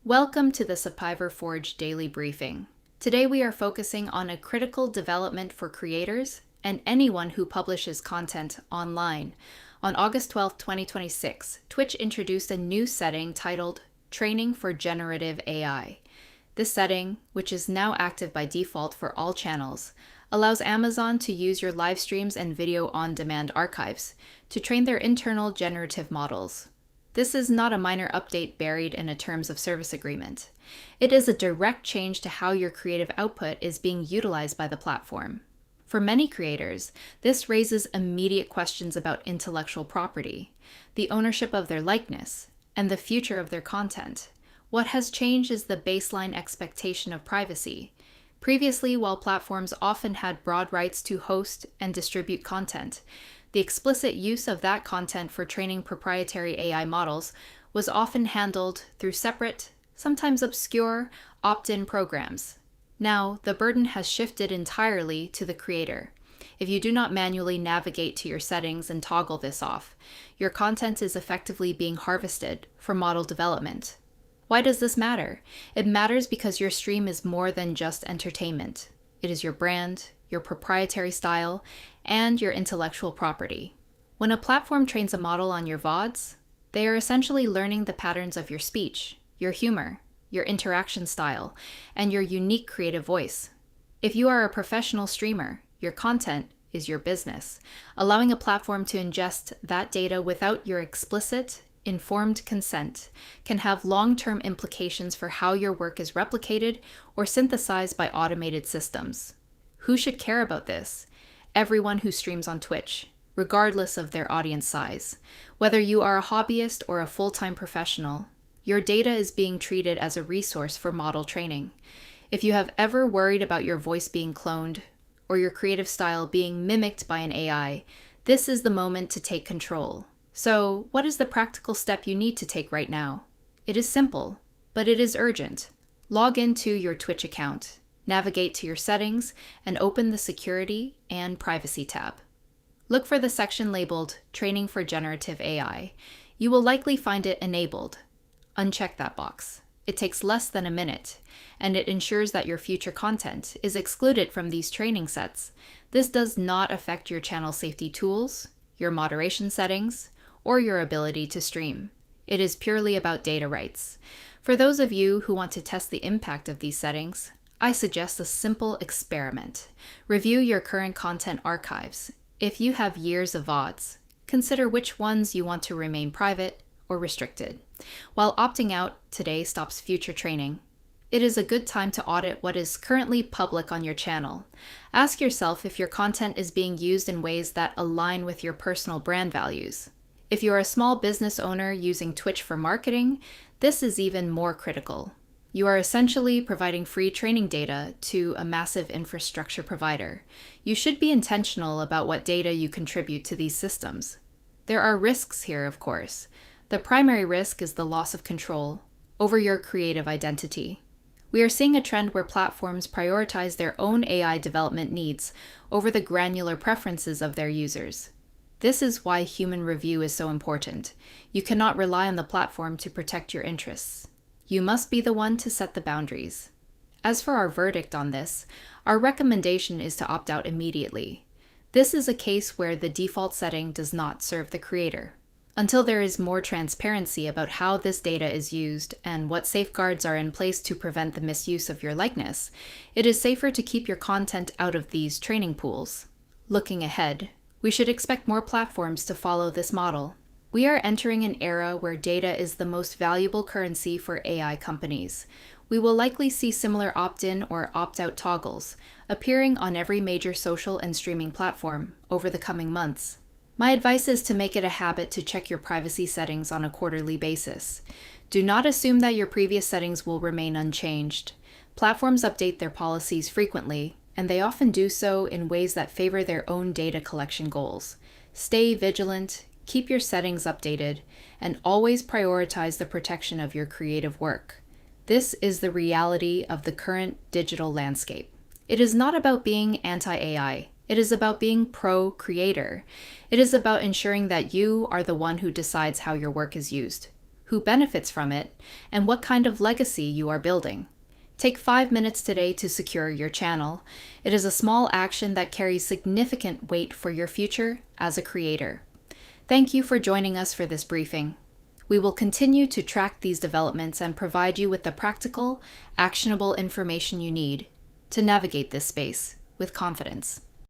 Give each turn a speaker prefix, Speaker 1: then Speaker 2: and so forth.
Speaker 1: Welcome to the Survivor Forge Daily Briefing. Today we are focusing on a critical development for creators and anyone who publishes content online. On August 12, 2026, Twitch introduced a new setting titled Training for Generative AI. This setting, which is now active by default for all channels, allows Amazon to use your live streams and video on-demand archives to train their internal generative models. This is not a minor update buried in a terms of service agreement. It is a direct change to how your creative output is being utilized by the platform. For many creators, this raises immediate questions about intellectual property, the ownership of their likeness, and the future of their content. What has changed is the baseline expectation of privacy. Previously, while platforms often had broad rights to host and distribute content, the explicit use of that content for training proprietary AI models was often handled through separate, sometimes obscure, opt-in programs. Now, the burden has shifted entirely to the creator. If you do not manually navigate to your settings and toggle this off, your content is effectively being harvested for model development. Why does this matter? It matters because your stream is more than just entertainment. It is your brand, your proprietary style, and your intellectual property. When a platform trains a model on your VODs, they are essentially learning the patterns of your speech, your humor, your interaction style, and your unique creative voice. If you are a professional streamer, your content is your business. Allowing a platform to ingest that data without your explicit, informed consent can have long-term implications for how your work is replicated or synthesized by automated systems. Who should care about this? Everyone who streams on Twitch, regardless of their audience size. Whether you are a hobbyist or a full-time professional, your data is being treated as a resource for model training. If you have ever worried about your voice being cloned or your creative style being mimicked by an AI, this is the moment to take control. So, what is the practical step you need to take right now? It is simple, but it is urgent. Log into your Twitch account, navigate to your settings, and open the Security and Privacy tab. Look for the section labeled Training for Generative AI. You will likely find it enabled. Uncheck that box. It takes less than a minute, and it ensures that your future content is excluded from these training sets. This does not affect your channel safety tools, your moderation settings, or your ability to stream. It is purely about data rights. For those of you who want to test the impact of these settings, I suggest a simple experiment. Review your current content archives. If you have years of VODs, consider which ones you want to remain private or restricted. While opting out today stops future training, it is a good time to audit what is currently public on your channel. Ask yourself if your content is being used in ways that align with your personal brand values. If you are a small business owner using Twitch for marketing, this is even more critical. You are essentially providing free training data to a massive infrastructure provider. You should be intentional about what data you contribute to these systems. There are risks here, of course. The primary risk is the loss of control over your creative identity. We are seeing a trend where platforms prioritize their own AI development needs over the granular preferences of their users. This is why human review is so important. You cannot rely on the platform to protect your interests. You must be the one to set the boundaries. As for our verdict on this, our recommendation is to opt out immediately. This is a case where the default setting does not serve the creator. Until there is more transparency about how this data is used and what safeguards are in place to prevent the misuse of your likeness, it is safer to keep your content out of these training pools. Looking ahead, we should expect more platforms to follow this model. We are entering an era where data is the most valuable currency for AI companies. We will likely see similar opt-in or opt-out toggles appearing on every major social and streaming platform over the coming months. My advice is to make it a habit to check your privacy settings on a quarterly basis. Do not assume that your previous settings will remain unchanged. Platforms update their policies frequently, and they often do so in ways that favor their own data collection goals. Stay vigilant, keep your settings updated, and always prioritize the protection of your creative work. This is the reality of the current digital landscape. It is not about being anti-AI. It is about being pro-creator. It is about ensuring that you are the one who decides how your work is used, who benefits from it, and what kind of legacy you are building. Take 5 minutes today to secure your channel. It is a small action that carries significant weight for your future as a creator. Thank you for joining us for this briefing. We will continue to track these developments and provide you with the practical, actionable information you need to navigate this space with confidence.